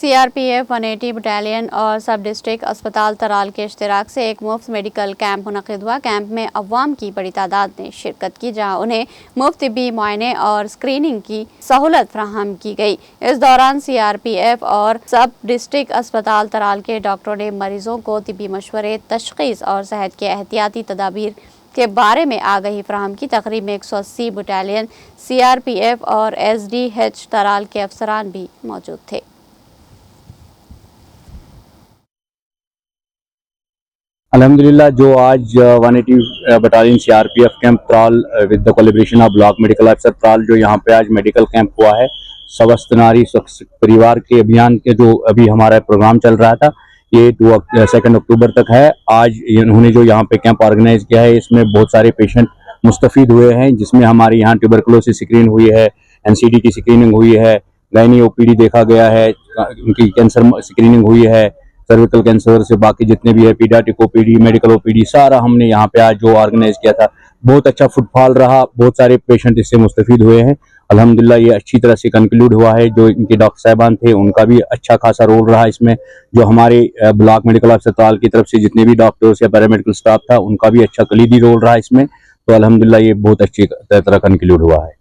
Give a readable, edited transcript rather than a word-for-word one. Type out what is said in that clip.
CRPF 180 battalion और सब district अस्पताल तराल के इश्तिराक से एक मुफ्त मेडिकल कैंप मुनक़िद हुआ। कैंप में अवाम की बड़ी तादाद ने शिरकत की, जहां उन्हें मुफ्त तिब्बी मुआयने और स्क्रीनिंग की सहूलत फराहम की गई। इस दौरान सीआरपीएफ और सब डिस्ट्रिक्ट अस्पताल तराल के डॉक्टरों ने मरीजों को तिब्बी मशवरे, तशख़ीस और सेहत के एहतियाती तदाबीर के बारे में आगाही फराहम की। तकरीब में 180 बटालियन सीआरपीएफ और एसडीएच तराल के अफसरान भी मौजूद थे। अल्हम्दुलिल्लाह जो आज 180 battalion CRPF camp Tral with the collaboration of block medical officer Tral, जो यहाँ पे आज मेडिकल कैंप हुआ है स्वस्थ नारी स्वस्थ परिवार के अभियान के जो अभी हमारा प्रोग्राम चल रहा था, ये 2 अक्टूबर तक है। आज इन्होंने जो यहाँ पे कैंप ऑर्गेनाइज किया है, इसमें बहुत सारे पेशेंट मुस्तफ़ीद हुए हैं, जिसमें हमारे यहाँ ट्यूबरकुलोसिस स्क्रीन हुई है, एनसीडी की स्क्रीनिंग हुई है, गायनी ओपीडी देखा गया है, उनकी कैंसर स्क्रीनिंग हुई है, सर्विकल कैंसर से बाकी जितने भी है पीडियाट्रिक ओपीडी, मेडिकल ओपीडी, सारा हमने यहाँ पे आज जो ऑर्गेनाइज किया था। बहुत अच्छा फुटफॉल रहा, बहुत सारे पेशेंट इससे मुस्तफीद हुए हैं। अल्हम्दुलिल्लाह ये अच्छी तरह से कंक्लूड हुआ है। जो इनके डॉक्टर साहबान थे उनका भी अच्छा खासा रोल रहा इसमें। जो हमारे ब्लॉक मेडिकल ऑफिसर तराल की तरफ से जितने भी डॉक्टर्स या पैरामेडिकल स्टाफ था, उनका भी अच्छा कलीदी रोल रहा इसमें। तो अल्हम्दुलिल्लाह ये बहुत अच्छी तरह कंक्लूड हुआ है।